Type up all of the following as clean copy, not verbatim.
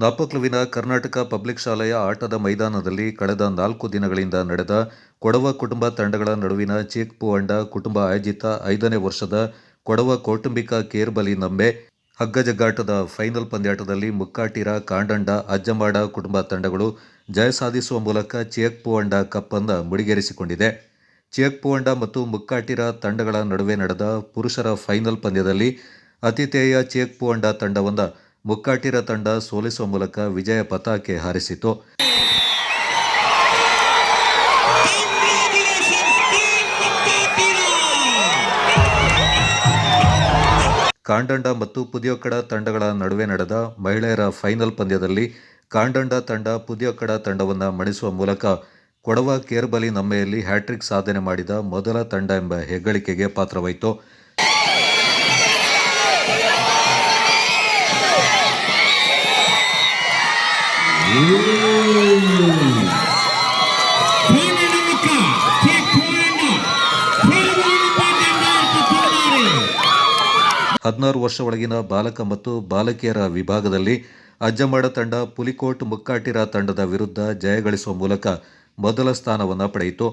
ನಾಪಕ್ಲುವಿನ Karnataka public ಶಾಲೆಯ ಆಟದ ಮೈದಾನದಲ್ಲಿ ಕಳೆದ 4 ದಿನಗಳಿಂದ ನಡೆದ ಕೊಡವ ಕುಟುಂಬ ತಂಡಗಳ ನಡುವಿನ ಚೀಕ್ ಪೂವಂಡ ಕುಟುಂಬ ಆಯೋಜಿತ 5ನೇ ವರ್ಷದ ಕೊಡವ ಕೌಟುಂಬಿಕ ಕೇರ್ಬಲಿ ನಂಬೆ ಹಗ್ಗಜಗ್ಗಾಟದ ಫೈನಲ್ ಪಂದ್ಯಾಟದಲ್ಲಿ ಮುಕ್ಕಾಟಿರ ಕಾಂಡಂಡ ಅಜ್ಜಮಾಡ ಕುಟುಂಬ ತಂಡಗಳು ಜಯ ಸಾಧಿಸುವ ಮೂಲಕ ಚೇಕ್ ಪೂವಂಡ ಕಪ್ ಅನ್ನು ಮುಡಿಗೇರಿಸಿಕೊಂಡಿದೆ. ಚೇಕ್ ಪೂವಂಡ ಮತ್ತು ಮುಕ್ಕಾಟಿರ ತಂಡಗಳ ನಡುವೆ ನಡೆದ ಪುರುಷರ ಫೈನಲ್ ಪಂದ್ಯದಲ್ಲಿ ಆತಿಥೇಯ ಚೇಕ್ ಪೂವಂಡ ತಂಡವನ್ನು ಮುಕ್ಕಾಟಿರ ತಂಡ ಸೋಲಿಸುವ ಮೂಲಕ ವಿಜಯ ಪತಾಕೆ ಹಾರಿಸಿತು. ಕಾಂಡಂಡ ಮತ್ತು ಪುದಿಯೊಕ್ಕಡ ತಂಡಗಳ ನಡುವೆ ನಡೆದ ಮಹಿಳೆಯರ ಫೈನಲ್ ಪಂದ್ಯದಲ್ಲಿ ಕಾಂಡಂಡ ತಂಡ ಪುದಿಯೊಕ್ಕಡ ತಂಡವನ್ನು ಮಣಿಸುವ ಮೂಲಕ ಕೊಡವ ಕೇರ್ಬಲಿ ನಮ್ಮೆಯಲ್ಲಿ ಹ್ಯಾಟ್ರಿಕ್ ಸಾಧನೆ ಮಾಡಿದ ಮೊದಲ ತಂಡ ಎಂಬ ಹೆಗ್ಗಳಿಕೆಗೆ ಪಾತ್ರವಾಯಿತು. ಹದಿನಾರು ವರ್ಷ ಒಳಗಿನ ಬಾಲಕ ಮತ್ತು ಬಾಲಕಿಯರ ವಿಭಾಗದಲ್ಲಿ ಅಜ್ಜಮಾಡ ತಂಡ ಪುಲಿಕೋಟ್ ಮುಕ್ಕಾಟಿರ ತಂಡದ ವಿರುದ್ಧ ಜಯಗಳಿಸುವ ಮೂಲಕ ಮೊದಲ ಸ್ಥಾನವನ್ನು ಪಡೆಯಿತು.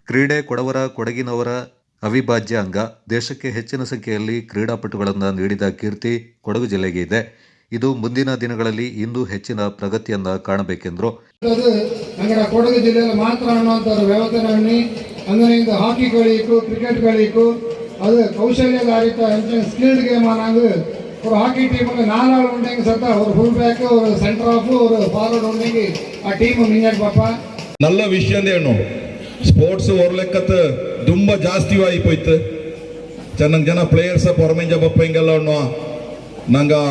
ಕ್ರೀಡೆ ಕೊಡವರ ಕೊಡಗಿನವರ ಅವಿಭಾಜ್ಯ ಅಂಗ. ದೇಶಕ್ಕೆ ಹೆಚ್ಚಿನ ಸಂಖ್ಯೆಯಲ್ಲಿ ಕ್ರೀಡಾಪಟುಗಳನ್ನು ನೀಡಿದ ಕೀರ್ತಿ ಕೊಡಗು ಜಿಲ್ಲೆಗೆ ಇದೆ. ಇದು ಮುಂದಿನ ದಿನಗಳಲ್ಲಿ ಇನ್ನೂ ಹೆಚ್ಚಿನ ಪ್ರಗತಿಯನ್ನು ಕಾಣಬೇಕೆಂದರು. ಕೊಡಗು ಜಿಲ್ಲೆಯಲ್ಲಿ ಮಾತ್ರ ಅನ್ನುವಂಥದ್ದು ವ್ಯವಸ್ಥೆ ಅಂದರೆ இந்த ஹாக்கி களிக்கும் கிரிக்கெட் களிக்கும் அது கௌசல்யகாரித்த ஸ்கில்டு கேம் ஆனாங்க. ஒரு ஹாக்கி டீமுக்கு 4 ஆள் உണ്ടെങ്കിൽ ಸತ್ತ ஒரு ಫುಲ್ ಬ್ಯಾಕ್ ஒரு ಸೆಂಟರ್ ಆಫ್ ஒரு ಫಾರ್ವರ್ಡ್ ಉണ്ടെങ്കിൽ ಆ ಟೀಮ್ ಮಿಂಗಟ್ ಪಾಪ நல்ல விஷயம் ಏನು ಸ್ಪೋರ್ಟ್ಸ್ ಓರ್ಲೆಕ್ಕತ್ತು ತುಂಬ ಜಾಸ್ತಿ ಆಯ್ತು. ಚೆನ್ನಾಗಿ ಜನ ಪ್ಲೇಯರ್ಸ್ ಪೊರಮೆಂಜ ಬಪ್ಪ ಹಿಂಗೆಲ್ಲ ಅನ್ನೋ ನಂಗೆ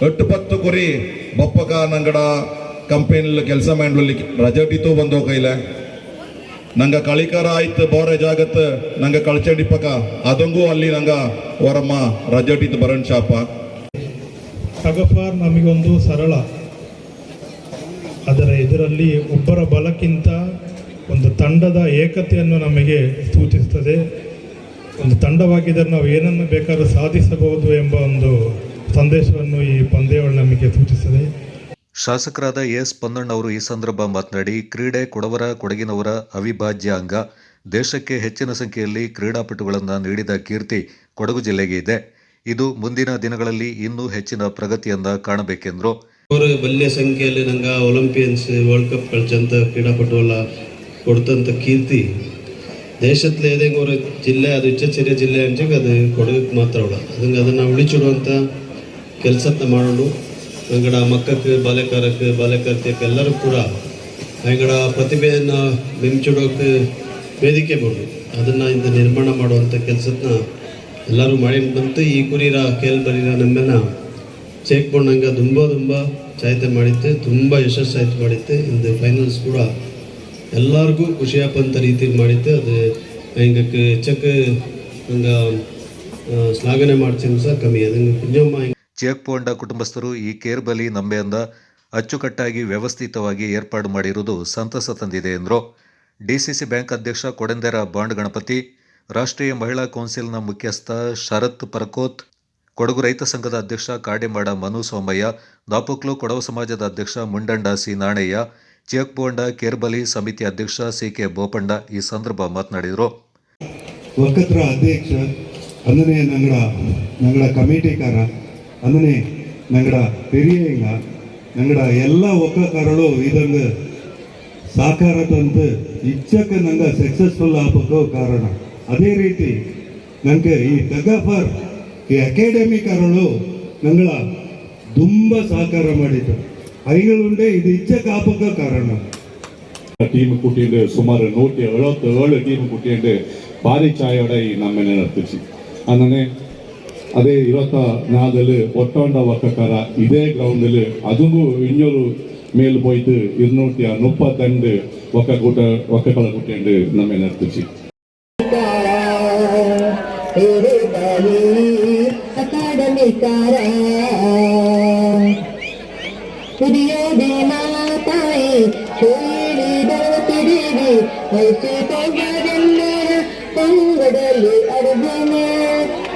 8-10 ಕುರಿ ಬಪ್ಪಕ ನಂಗಡ ಕಂಪನಿಲಿ ಕೆಲಸ ಮಾಡಲಿ ರಜಟಿತ್ತು ಬಂದು ಕೈಲ ನಂಗೆ ಕಳಿಕರ ಆಯ್ತು ಬೋರೇಜ್ ಆಗತ್ತೆ ನಂಗೆ ಕಳ್ಚಂಡಿಪ್ಪಕ ಅದಂಗೂ ಅಲ್ಲಿ ನಂಗೆ ಅವರಮ್ಮ ರಜಟಿತ್ತು ಬರಣ್ ಶಾಪ ಟಗಫಾರ್ ನಮಗೊಂದು ಸರಳ, ಅದರ ಇದರಲ್ಲಿ ಒಬ್ಬರ ಬಲಕ್ಕಿಂತ ಒಂದು ತಂಡದ ಏಕತೆಯನ್ನು ನಮಗೆ ಸೂಚಿಸುತ್ತದೆ. ಒಂದು ತಂಡವಾಗಿದ್ದರೆ ನಾವು ಏನನ್ನು ಬೇಕಾದ್ರೂ ಸಾಧಿಸಬಹುದು ಎಂಬ ಒಂದು ಸಂದೇಶವನ್ನು ಈ ಪಂದ್ಯಗಳು ನಮಗೆ ಸೂಚಿಸುತ್ತದೆ. ಶಾಸಕರಾದ ಎಸ್ ಪೊನ್ನಣ್ಣವರು ಈ ಸಂದರ್ಭ ಮಾತನಾಡಿ, ಕ್ರೀಡೆ ಕೊಡವರ ಕೊಡಗಿನವರ ಅವಿಭಾಜ್ಯ ಅಂಗ. ದೇಶಕ್ಕೆ ಹೆಚ್ಚಿನ ಸಂಖ್ಯೆಯಲ್ಲಿ ಕ್ರೀಡಾಪಟುಗಳನ್ನು ನೀಡಿದ ಕೀರ್ತಿ ಕೊಡಗು ಜಿಲ್ಲೆಗೆ ಇದೆ. ಇದು ಮುಂದಿನ ದಿನಗಳಲ್ಲಿ ಇನ್ನೂ ಹೆಚ್ಚಿನ ಪ್ರಗತಿಯನ್ನು ಕಾಣಬೇಕೆಂದರು. വലിയ ಸಂಖ್ಯೆಯಲ್ಲಿ ನಂಗೆ ಒಲಿಂಪಿಯನ್ಸ್ ವರ್ಲ್ಡ್ ಕಪ್ കളിച്ചಂತ ಕ್ರೀಡಾಪಟುಗಳ കൊടുത്തಂತ ಕೀರ್ತಿ ದೇಶದಲ್ಲಿ ಏതെങ്കിലും ഒരു ಜಿಲ್ಲೆ ಅದು ಇಚ್ಚೆಚ್ಚೆರಿಯ ಜಿಲ್ಲೆ ಅಂಚೆಗೆ ಅದು ಕೊಡಗಕ್ಕೆ ಮಾತ್ರ ಉಳ್ಳ ಅದನ್ನು ಉಳಿಸಿಡುವಂಥ ಕೆಲಸத்தை ಮಾಡೋಣ. ಅಂಗಡ ಮಕ್ಕಕ್ಕೆ ಬಾಲಕರ್ತಿಯಕ್ಕೆ ಎಲ್ಲರೂ ಕೂಡ ಅಂಗಡ ಪ್ರತಿಭೆಯನ್ನು ಬಿಂಬಿಸಿಡೋಕ್ಕೆ ವೇದಿಕೆ ಬೋದು ಅದನ್ನು ಇಂದ ನಿರ್ಮಾಣ ಮಾಡುವಂಥ ಕೆಲಸನ ಎಲ್ಲರೂ ಮಾಡಿ ಬಂತು. ಈ ಕುರಿರ ಕೇಳ್ಬರಿರ ನಮ್ಮನ್ನ ಚೇಕ್ ಬಂಡಂಗೆ ತುಂಬ ಚಾಯ್ತೆ ಮಾಡಿತ್ತೆ, ತುಂಬ ಯಶಸ್ಸಾಯ್ತು ಮಾಡಿತ್ತೆ. ಇಂದು ಫೈನಲ್ಸ್ ಕೂಡ ಎಲ್ಲರಿಗೂ ಖುಷಿಯಾಪಂಥ ರೀತಿಯಲ್ಲಿ ಮಾಡಿತ್ತು. ಅದು ಹಿಂಗಕ್ಕೆ ಹೆಚ್ಚಕ್ಕೆ ಹಂಗೆ ಶ್ಲಾಘನೆ ಮಾಡ್ತೀನಿ ಸಹ ಕಮ್ಮಿ ಅದನ್ನು ಕುಂಜಮ್ಮ. ಚೇಕ್ ಪೂವಂಡ ಕುಟುಂಬಸ್ಥರು ಈ ಕೇರ್ಬಲಿ ನಂಬೆಯಿಂದ ಅಚ್ಚುಕಟ್ಟಾಗಿ ವ್ಯವಸ್ಥಿತವಾಗಿ ಏರ್ಪಾಡು ಮಾಡಿರುವುದು ಸಂತಸ ತಂದಿದೆ ಎಂದರು. ಡಿಸಿಸಿ ಬ್ಯಾಂಕ್ ಅಧ್ಯಕ್ಷ ಕೊಡೆಂದೆರ ಬಾಂಡ್ ಗಣಪತಿ, ರಾಷ್ಟ್ರೀಯ ಮಹಿಳಾ ಕೌನ್ಸಿಲ್ನ ಮುಖ್ಯಸ್ಥ ಶರತ್ ಪರಕೋತ್, ಕೊಡಗು ರೈತ ಸಂಘದ ಅಧ್ಯಕ್ಷ ಕಾಡೆಮಾಡ ಮನು ಸೋಮಯ್ಯ, ನಾಪಕ್ಲು ಕೊಡವ ಸಮಾಜದ ಅಧ್ಯಕ್ಷ ಮುಂಡಂಡ ಸಿ ನಾಣಯ್ಯ, ಚೇಕ್ ಪೂವಂಡ ಕೇರ್ಬಲಿ ಸಮಿತಿ ಅಧ್ಯಕ್ಷ ಸಿ.ಕೆ. ಬೋಪಣ್ಣ ಈ ಸಂದರ್ಭ ಮಾತನಾಡಿದರು. ಒಕ್ಕತ್ರ ಅಧ್ಯಕ್ಷ ಅಂದರೆ ನಂಗಡ ಕಮಿಟಿಕಾರ ಅಂದರೆ ನಂಗಡ ಪೆರಿಯಂಗ ನಂಗಡ ಎಲ್ಲ ಒಕ್ಕಕಾರರು ಇದಂಗೆ ಸಾಕಾರ ತಂದು ಇಚ್ಚಕ್ಕೆ ನಂಗೆ ಸಕ್ಸಸ್ಫುಲ್ ಆಗಬೇಕು ಕಾರಣ. ಅದೇ ರೀತಿ ನನಗೆ ಈ ಟಗಫಾರ್ ಈ ಅಕಾಡೆಮಿಕಾರರು ನಂಗಳ ತುಂಬ ಸಹಕಾರ ಮಾಡಿತು. ಐകളുಂಡೆ ಇದು ಇಚ್ಛೆ ಕಾಪಕ ಕಾರಣ ಟೀಮ್ ಕೂಟಿಂಡು ಸುಮಾರು 177 ಟೀಮ್ ಕೂಟಿಂಡು ಭಾರಿ ಚಾಯೋಡ ಈ ನಮ್ಮನೆ ನಡೆತಿಸಿ അങ്ങനെ ಅದೇ 24 ಒಟ್ಟೊಂಡ ಒಕ್ಕಕಾರ ಇದೇ ಗ್ರೌಂಡಲ್ಲಿ ಅದೂ ಇನ್ನೊರು ಮೇಲ್ പോയിട്ട് 232 ಒಕ್ಕಗಳ ಕೂಟಿಂಡು ನಮ್ಮನೆ ನಡೆತಿಸಿ ತಂಗಡಲು ಅರ್ಜುನ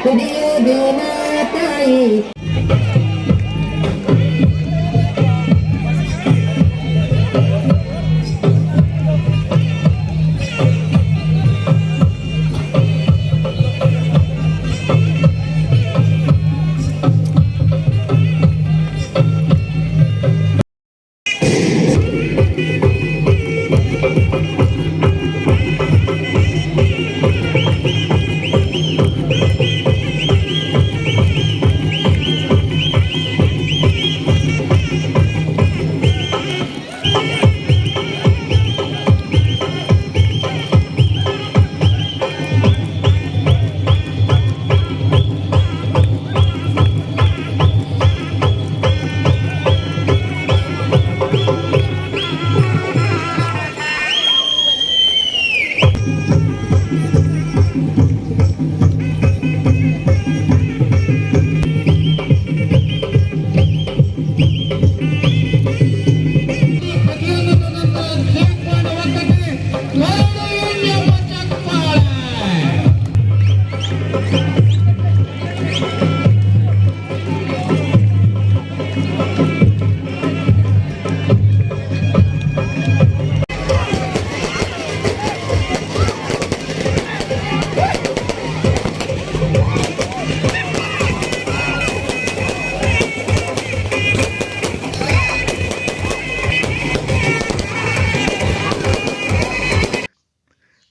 ಕುಡಿಯೋದು ಮಾತಾಯಿ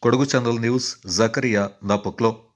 ಕೊಡಗು ಚಾನಲ್ ನ್ಯೂಸ್ ಜಕರಿಯಾ ನಾಪಕ್ಲೋ.